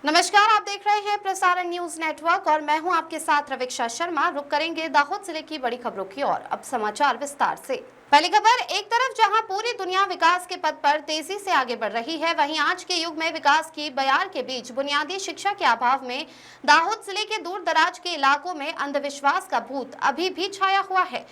नमस्कार, आप देख रहे हैं प्रसारण न्यूज नेटवर्क और मैं हूं आपके साथ रवीक्षा शर्मा। रुक करेंगे दाहोद जिले की बड़ी खबरों की ओर। अब समाचार विस्तार से। पहली खबर, एक तरफ जहां पूरी दुनिया विकास के पथ पर तेजी से आगे बढ़ रही है, वहीं आज के युग में विकास की बयार के बीच बुनियादी शिक्षा के अभाव में दाहोद जिले के दूर दराज के इलाकों में अंधविश्वास का भूत अभी भी छाया हुआ है।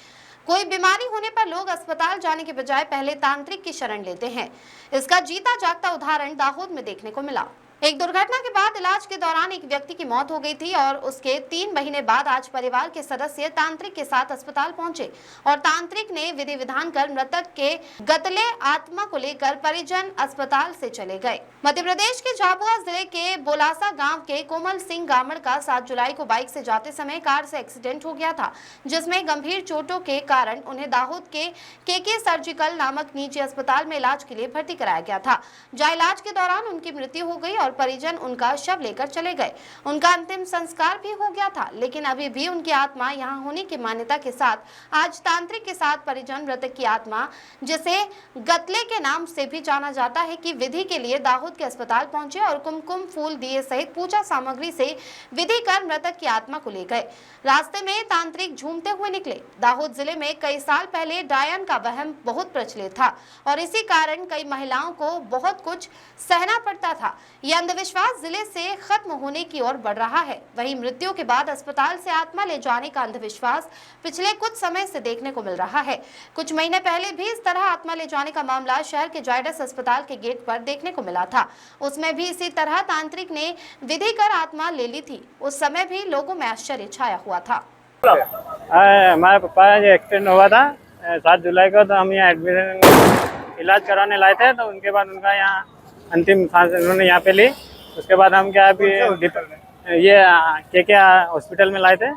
कोई बीमारी होने पर लोग अस्पताल जाने के बजाय पहले तांत्रिक की शरण लेते हैं। इसका जीता जागता उदाहरण दाहोद में देखने को मिला। एक दुर्घटना के बाद इलाज के दौरान एक व्यक्ति की मौत हो गई थी और उसके 3 महीने बाद आज परिवार के सदस्य तांत्रिक के साथ अस्पताल पहुंचे और तांत्रिक ने विधि विधान कर मृतक के गतले आत्मा को लेकर परिजन अस्पताल से चले गए। मध्य प्रदेश के झाबुआ जिले के बोलासा गांव के कोमल सिंह गामड़ का 7 जुलाई को बाइक से जाते समय कार से एक्सीडेंट हो गया था, जिसमें गंभीर चोटों के कारण उन्हें दाहोद के केके सर्जिकल नामक निजी अस्पताल में इलाज के लिए भर्ती कराया गया था, जहां इलाज के दौरान उनकी मृत्यु हो गई और परिजन उनका शव लेकर चले गए। उनका अंतिम संस्कार भी हो गया था, लेकिन अभी भी उनकी आत्मा यहां होने की मान्यता के साथ आज तांत्रिक के साथ परिजन मृतक की आत्मा, जिसे गतले के नाम से भी जाना जाता है, कि विधि के लिए दाहोद के अस्पताल पहुंचे और कुमकुम, फूल, दिए सहित पूजा सामग्री से विधि कर मृतक की आत्मा को ले गए। रास्ते में तांत्रिक झूमते हुए निकले। दाहोद जिले में कई साल पहले डायन का वहम बहुत प्रचलित था और इसी कारण कई महिलाओं को बहुत कुछ सहना पड़ता था। यह अंधविश्वास जिले से खत्म होने की ओर बढ़ रहा है। वहीं मृत्यु के बाद अस्पताल से आत्मा ले जाने का अंधविश्वास पिछले कुछ समय से देखने को मिल रहा है। कुछ महीने पहले भी इस तरह आत्मा ले जाने का मामला शहर के जायडस अस्पताल के गेट पर देखने को मिला था। उसमें भी इसी तरह तांत्रिक ने विधि कर आत्मा ले ली थी। उस समय भी लोगों में आश्चर्य छाया हुआ था। हमारे पापा एक्सीडेंट हुआ था 7 जुलाई को, तो हम यहाँ एडमिशन इलाज कराने लाए थे, तो उनके बाद उनका यहाँ अंतिम सांस उन्होंने यहाँ पे ली। उसके बाद हम क्या अभी ये के हॉस्पिटल में लाए थे,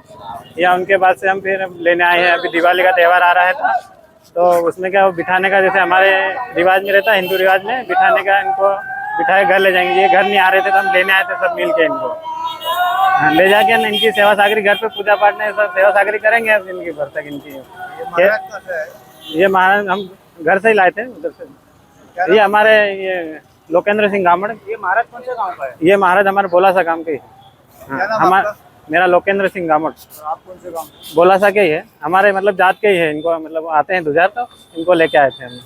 या उनके बाद से हम फिर लेने आए हैं। अभी दिवाली का त्यौहार आ रहा है था, तो उसमें क्या वो बिठाने का, जैसे हमारे रिवाज में रहता है, हिंदू रिवाज में बिठाने का, इनको बिठाए घर ले जाएंगे। ये घर नहीं आ रहे थे तो हम लेने आए थे सब मिल के इनको। ले जाके इनकी सेवा सागरी घर पे पूजा पाठ में सब सेवा सागरी करेंगे इनकी भर तक। इनकी ये महाराज हम घर से ही लाए थे उधर से। ये हमारे ये लोकेंद्र सिंह गामड़। ये महाराज कौन से गांव का है? ये महाराज हमारे बोलासा गांव के। हमारा मेरा लोकेंद्र सिंह गामड़। आप कौन से गांव? बोलासा के ही है, हमारे मतलब जात के ही है। इनको मतलब आते हैं दुजार, तो इनको लेके आए थे हम।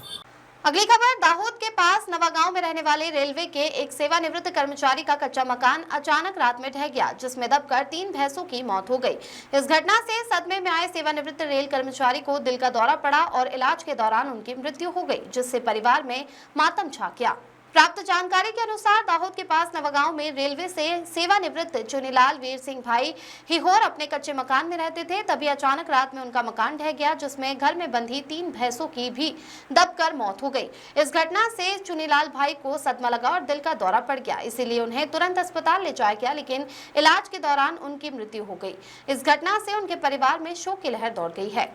अगली खबर, दाहोद के पास नवागांव में रहने वाले रेलवे के एक सेवानिवृत्त कर्मचारी का कच्चा मकान अचानक रात में ढह गया, जिसमें दबकर 3 भैंसों की मौत हो गई। इस घटना से सदमे में आए सेवानिवृत्त रेल कर्मचारी को दिल का दौरा पड़ा और इलाज के दौरान उनकी मृत्यु हो गई, जिससे परिवार में मातम छा गया। प्राप्त जानकारी के अनुसार दाहोद के पास नवागांव में रेलवे से सेवानिवृत्त चुनीलाल वीर सिंह भाई हिहोर अपने कच्चे मकान में रहते थे। तभी अचानक रात में उनका मकान ढह गया, जिसमें घर में बंधी 3 भैंसों की भी दबकर मौत हो गई। इस घटना से चुनीलाल भाई को सदमा लगा और दिल का दौरा पड़ गया, इसीलिए उन्हें तुरंत अस्पताल ले जाया गया, लेकिन इलाज के दौरान उनकी मृत्यु हो गई। इस घटना से उनके परिवार में शोक की लहर दौड़ गई है।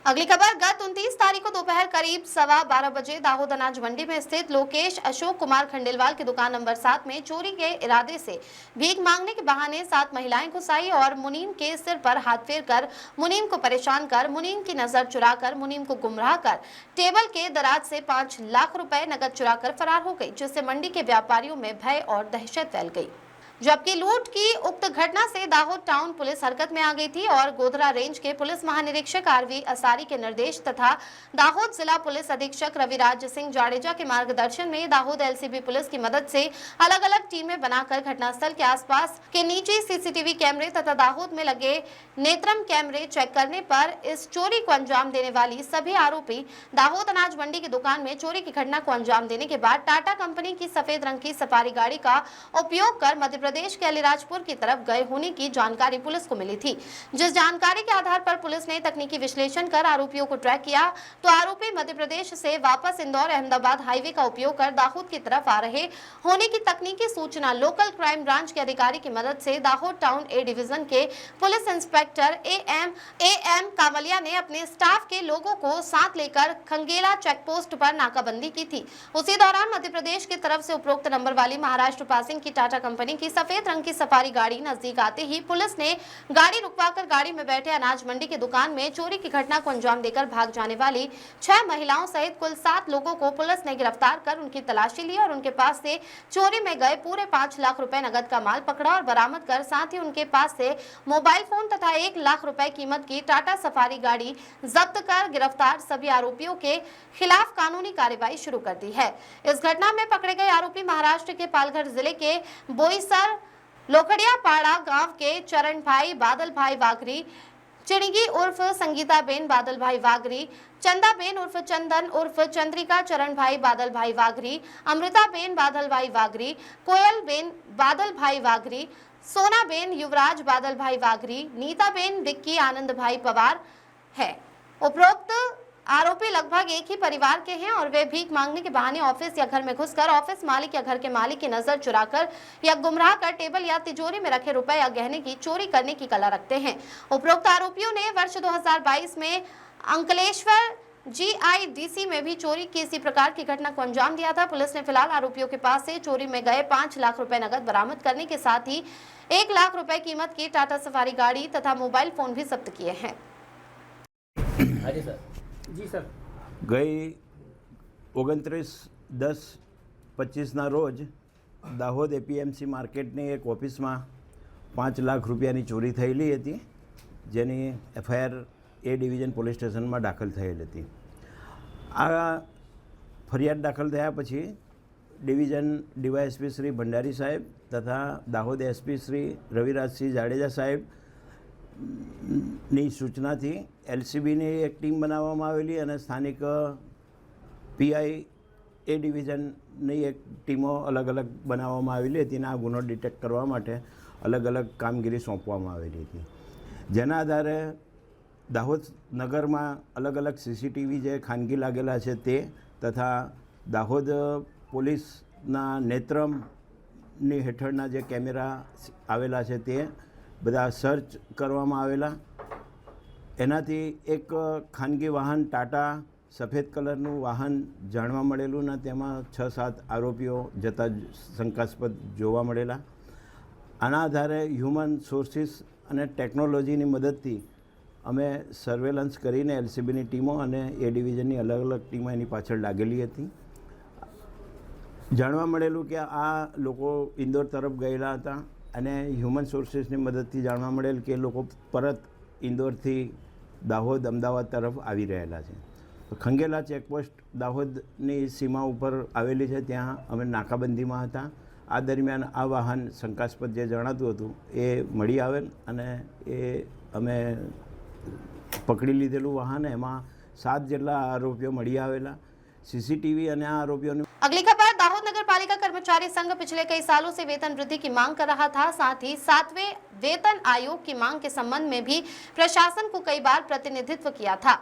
अगली खबर, गत 29 तारीख को दोपहर करीब 12:15 बजे दाहोद अनाज मंडी में स्थित लोकेश अशोक कुमार खंडेलवाल की दुकान नंबर 7 में चोरी के इरादे से भीख मांगने के बहाने 7 महिलाएं घुस आई और मुनीम के सिर पर हाथ फेर कर, मुनीम को परेशान कर, मुनीम की नजर चुरा कर, मुनीम को गुमराह कर टेबल के दराज से 5 लाख रुपए नकद चुरा कर फरार हो गई, जिससे मंडी के व्यापारियों में भय और दहशत फैल गई। जबकि लूट की उक्त घटना से दाहोद टाउन पुलिस हरकत में आ गई थी और गोधरा रेंज के पुलिस महानिरीक्षक आरवी असारी के निर्देश तथा दाहोद जिला पुलिस अधीक्षक रविराज सिंह जाडेजा के मार्गदर्शन में दाहोद एलसीबी पुलिस की मदद से अलग अलग टीमें बनाकर घटनास्थल के आसपास के निजी सीसीटीवी कैमरे तथा दाहोद में लगे नेत्रम कैमरे चेक करने पर इस चोरी को अंजाम देने वाली सभी आरोपी दाहोद अनाज मंडी की दुकान में चोरी की घटना को अंजाम देने के बाद टाटा कंपनी की सफेद रंग की सफारी गाड़ी का उपयोग कर मध्य प्रदेश के अलीराजपुर की तरफ गए होने की जानकारी पुलिस को मिली थी। जिस जानकारी के आधार पर पुलिस ने तकनीकी विश्लेषण कर आरोपियों को ट्रैक किया, तो आरोपी मध्य प्रदेश से वापस इंदौर अहमदाबाद हाईवे का उपयोग कर दाहोद की तरफ आ रहे होने की तकनीकी सूचना लोकल क्राइम ब्रांच के अधिकारी की मदद से दाहोद टाउन ए डिवीजन के पुलिस इंस्पेक्टर एएम कावलिया ने अपने स्टाफ के लोगों को साथ लेकर खंगेला चेक पोस्ट पर नाकाबंदी की थी। उसी दौरान मध्य प्रदेश की तरफ से उपरोक्त नंबर वाली महाराष्ट्र पासिंग की टाटा कंपनी की सफेद रंग की सफारी गाड़ी नजदीक आते ही पुलिस ने गाड़ी रुकवाकर गाड़ी में बैठे अनाज मंडी की दुकान में चोरी की घटना को अंजाम देकर भाग जाने वाली 6 महिलाओं सहित कुल 7 लोगों को पुलिस ने गिरफ्तार कर उनकी तलाशी ली और उनके पास से चोरी में गए पूरे 5 लाख रुपए नगद का माल पकड़ा और बरामद कर साथ ही उनके पास से मोबाइल फोन तथा 1 लाख रुपए कीमत की टाटा सफारी गाड़ी जब्त कर गिरफ्तार सभी आरोपियों के खिलाफ कानूनी कार्रवाई शुरू कर दी है। इस घटना में पकड़े गए आरोपी महाराष्ट्र के पालघर जिले के बोईसर लोखड़ियापाड़ा गांव के चरण भाई बादल भाई वाघरी, चिड़गी उर्फ संगीता बेन बादल भाई वाघरी, चंदा बेन उर्फ चंदन उर्फ चंद्रिका चरण भाई बादल भाई वाघरी, अमृता बेन बादल भाई वाघरी, कोयल बेन बादल भाई वाघरी, सोना बेन युवराज बादल भाई वाघरी, नीता बेन विक्की आनंद भाई पवार है। उपरोक्त आरोपी लगभग एक ही परिवार के हैं और वे भीख मांगने के बहाने ऑफिस या घर में घुसकर ऑफिस मालिक या घर के मालिक की नजर चुराकर या गुमराह कर टेबल या तिजोरी में रखे रुपए या गहने की चोरी करने की कला रखते हैं। उपरोक्त आरोपियों ने वर्ष 2022 में अंकलेश्वर GIDC में भी चोरी की इसी प्रकार की घटना को अंजाम दिया था। पुलिस ने फिलहाल आरोपियों के पास से चोरी में गए 5 लाख रुपए नगद बरामद करने के साथ ही 1 लाख रुपए कीमत की टाटा सफारी गाड़ी तथा मोबाइल फोन भी जब्त किए हैं। जी सर। ગઈ 29/10/25ના રોજ દાહોદ APMC માર્કેટની એક ઓફિસમાં 5 લાખ રૂપિયાની ચોરી થયેલી હતી, જેની FIR A ડિવિઝન પોલીસ સ્ટેશનમાં દાખલ થયેલ હતી। આ ફરિયાદ દાખલ થયા પછી ડિવિઝન DYSP શ્રી ભંડારી સાહેબ તથા દાહોદ SP શ્રી રવિરાજસિંહ જાડેજા સાહેબ ની સૂચનાથી LCBની એક ટીમ બનાવવામાં આવેલી અને સ્થાનિક PI A ડિવિઝનની એક ટીમો અલગ અલગ બનાવવામાં આવેલી હતી અને આ ગુનો ડિટેક્ટ કરવા માટે અલગ અલગ કામગીરી સોંપવામાં આવેલી હતી, જેના આધારે દાહોદ નગરમાં અલગ અલગ CCTV જે ખાનગી લાગેલા છે તે તથા દાહોદ પોલીસના નેત્રમની હેઠળના જે કેમેરા આવેલા છે તે બધા સર્ચ કરવામાં આવેલા। એનાથી એક ખાનગી વાહન ટાટા સફેદ કલરનું વાહન જાણવા મળેલું ને તેમાં 6-7 આરોપીઓ જતા શંકાસ્પદ જોવા મળેલા। આના આધારે હ્યુમન સોર્સિસ અને ટેકનોલોજીની મદદથી અમે સર્વેલન્સ કરીને LCBની ટીમો અને A ડિવિઝનની અલગ અલગ ટીમો એની પાછળ લાગેલી હતી। જાણવા મળેલું કે આ લોકો ઇન્દોર તરફ ગયેલા હતા અને હ્યુમન સોર્સિસની મદદથી જાણવા મળેલ કે લોકો પરત ઇન્દોરથી દાહોદ અમદાવાદ તરફ આવી રહેલા છે। ખંગેલા ચેકપોસ્ટ દાહોદની સીમા ઉપર આવેલી છે, ત્યાં અમે નાકાબંધીમાં હતા। આ દરમિયાન આ વાહન શંકાસ્પદ જે જણાતું હતું એ મળી આવેલ અને એ અમે પકડી લીધેલું વાહન, એમાં 7 જેટલા આરોપીઓ મળી આવેલા। CCTV અને આ આરોપીઓને। अगली खबर, दाहोद नगर पालिका कर्मचारी संघ पिछले कई सालों से वेतन वृद्धि की मांग कर रहा था। साथ ही 7वें वेतन आयोग की मांग के संबंध में भी प्रशासन को कई बार प्रतिनिधित्व किया था।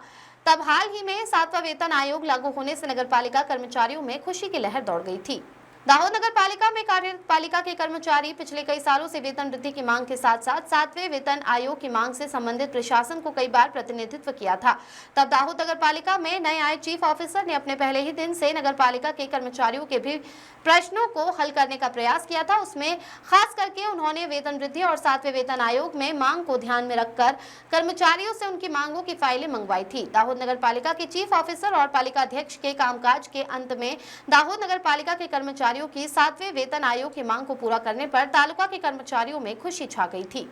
तब हाल ही में 7वां वेतन आयोग लागू होने से नगर पालिका कर्मचारियों में खुशी की लहर दौड़ गई थी। दाहोद नगर पालिका में कार्यरत पालिका के कर्मचारी पिछले कई सालों से वेतन वृद्धि की मांग के साथ साथ 7वें वेतन आयोग की मांग से संबंधित प्रशासन को कई बार प्रतिनिधित्व किया था। तब दाहोद नगर पालिका में नए आए चीफ ऑफिसर ने अपने पहले ही दिन से नगर पालिका के कर्मचारियों के भी प्रश्नों को हल करने का प्रयास किया था। उसमें खास करके उन्होंने वेतन वृद्धि और 7वें वेतन आयोग में मांग को ध्यान में रखकर कर्मचारियों से उनकी मांगों की फाइलें मंगवाई थी। दाहोद नगर पालिका के चीफ ऑफिसर और पालिका अध्यक्ष के कामकाज के अंत में दाहोद नगर पालिका के कर्मचारियों की 7वें वेतन आयोग की मांग को पूरा करने पर तालुका के कर्मचारियों में खुशी छा गई थी।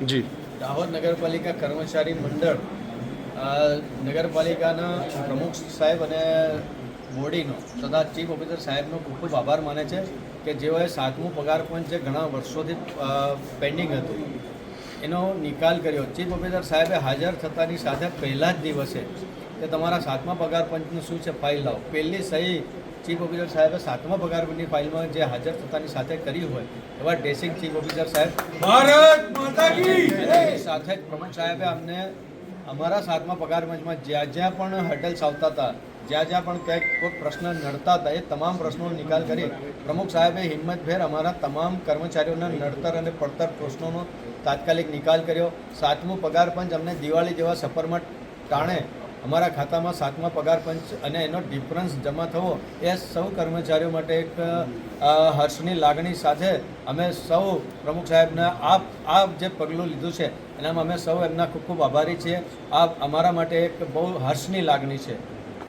जी दाहोद नगरपालिका कर्मचारी मंडळ नगरपालिकाના પ્રમુખ સાહેબ અને બોડીનો તથા ચીફ ઓફિસર સાહેબનો ખૂબ ખૂબ આભાર માને છે કે જેઓએ 7મું પગાર પંચ જે ઘણા વર્ષોથી પેન્ડિંગ હતું એનો નિકાલ કર્યો। ચીફ ઓફિસર સાહેબે હાજર થતાની સાથે પહેલા જ દિવસે કે તમારા 7મા પગાર પંચનું શું છે ફાઇલ લાવો, પહેલી સહી ચીફ ઓફિસર સાહેબે 7મા પગાર પંચની ફાઇલમાં જે હાજર થતાની સાથે કરી હોય એવા ડ્રેસિંગ ચીફ ઓફિસર સાહેબ ભારત માતા કી એની સાથે જ પ્રમુખ સાહેબે અમને અમારા 7મા પગાર પંચમાં જ્યાં જ્યાં પણ હર્ડલ્સ આવતા હતા, જ્યાં જ્યાં પણ કંઈક કોઈ પ્રશ્ન નડતા હતા એ તમામ પ્રશ્નોનો નિકાલ કરી પ્રમુખ સાહેબે હિંમતભેર અમારા તમામ કર્મચારીઓના નડતર અને પડતર પ્રશ્નોનો તાત્કાલિક નિકાલ કર્યો। 7મું પગાર પંચ અમને દિવાળી જેવા સફરમાં ટાણે અમારા ખાતામાં 7મા પગાર પંચ અને એનો ડિફરન્સ જમા થવો એ સૌ કર્મચારીઓ માટે એક હર્ષની લાગણી સાથે અમે સૌ પ્રમુખ સાહેબને આ જે પગલું લીધું છે એનામાં અમે સૌ એમના ખૂબ ખૂબ આભારી છીએ। આ અમારા માટે એક બહુ હર્ષની લાગણી છે।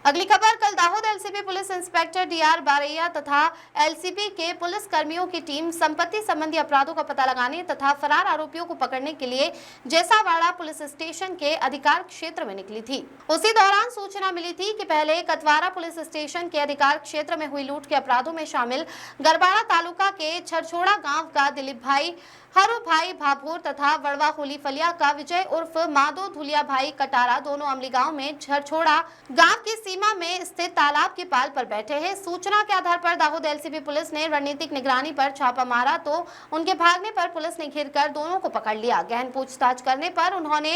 अगली खबर, कल Dahod LCB police inspector DR Baraiya तथा एलसीबी के पुलिस कर्मियों की टीम संपत्ति संबंधी अपराधों का पता लगाने तथा फरार आरोपियों को पकड़ने के लिए जैसावाड़ा पुलिस स्टेशन के अधिकार क्षेत्र में निकली थी। उसी दौरान सूचना मिली थी कि पहले कतवारा पुलिस स्टेशन के अधिकार क्षेत्र में हुई लूट के अपराधों में शामिल गरबाड़ा तालुका के छरछोड़ा गांव का दिलीप भाई हरू भाई भाभोर तथा वड़वा होली फलिया का विजय उर्फ माधो धुलिया भाई कटारा दोनों अमली गांव में छरछोड़ा गांव की सीमा में स्थित तालाब के पाल पर बैठे हैं। सूचना के आधार पर दाहोद एलसीबी पुलिस ने रणनीतिक निगरानी पर छापा मारा तो उनके भागने पर पुलिस ने घेरकर दोनों को पकड़ लिया। गहन पूछताछ करने पर उन्होंने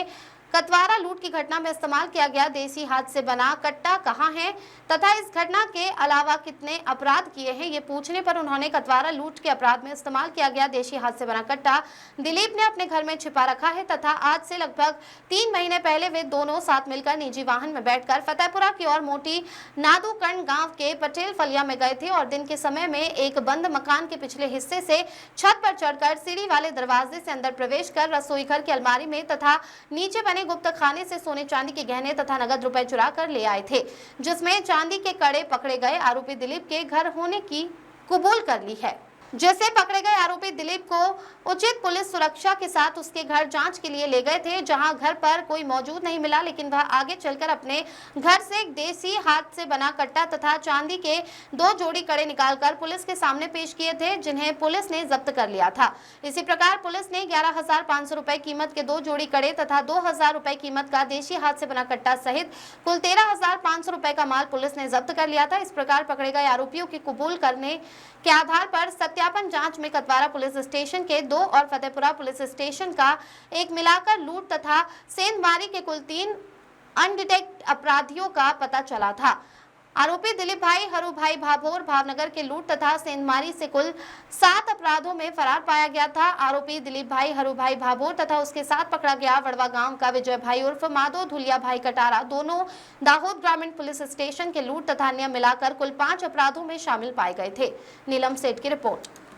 कतवारा लूट की घटना में इस्तेमाल किया गया देसी हाथ से बना कट्टा कहाँ है तथा इस घटना के अलावा कितने अपराध किए हैं ये पूछने पर उन्होंने कतवारा लूट के अपराध में इस्तेमाल किया गया देसी हाथ से बना कट्टा दिलीप ने अपने घर में छिपा रखा है तथा आज से लगभग 3 महीने पहले वे दोनों साथ मिलकर निजी वाहन में बैठकर फतेहपुरा की ओर मोटी नादूकंड गांव के पटेल फलिया में गए थे और दिन के समय में एक बंद मकान के पिछले हिस्से से छत पर चढ़कर सीढ़ी वाले दरवाजे से अंदर प्रवेश कर रसोई घर की अलमारी में तथा नीचे बने गुप्त खाने से सोने चांदी के गहने तथा नगद रुपए चुरा कर ले आए थे, जिसमें चांदी के कड़े पकड़े गए आरोपी दिलीप के घर होने की कबूल कर ली है। जैसे पकड़े गए आरोपी दिलीप को उचित पुलिस सुरक्षा के साथ उसके घर जांच के लिए ले गए थे, जहां घर पर कोई मौजूद नहीं मिला, लेकिन वह आगे चलकर अपने घर से एक देसी हाथ से बना कट्टा तथा चांदी के 2 जोड़ी कड़े निकालकर पुलिस के सामने पेश किए थे, जिन्हें पुलिस ने जब्त कर लिया था। इसी प्रकार पुलिस ने 11,500 रुपए कीमत के 2 जोड़ी कड़े तथा 2,000 रुपए कीमत का देसी हाथ से बना कट्टा सहित कुल 13,500 रुपए का माल पुलिस ने जब्त कर लिया था। इस प्रकार पकड़े गए आरोपियों के कबूल करने के आधार पर सत्यापन जांच में कतवारा पुलिस स्टेशन के 2 और फतेहपुरा पुलिस स्टेशन का एक मिलाकर लूट तथा सेंधमारी के कुल 3 अनडिटेक्ट अपराधियों का पता चला था। आरोपी दिलीप भाई हरू भाई भाभोर भावनगर के लूट तथा सेंधमारी से कुल 7 अपराधों में फरार पाया गया था। आरोपी दिलीप भाई हरू भाई भाभोर तथा उसके साथ पकड़ा गया वड़वा गांव का विजय भाई उर्फ माधो धुलिया भाई कटारा दोनों दाहोद ग्रामीण पुलिस स्टेशन के लूट तथा अन्य मिलाकर कुल 5 अपराधों में शामिल पाए गए थे। नीलम सेठ की रिपोर्ट।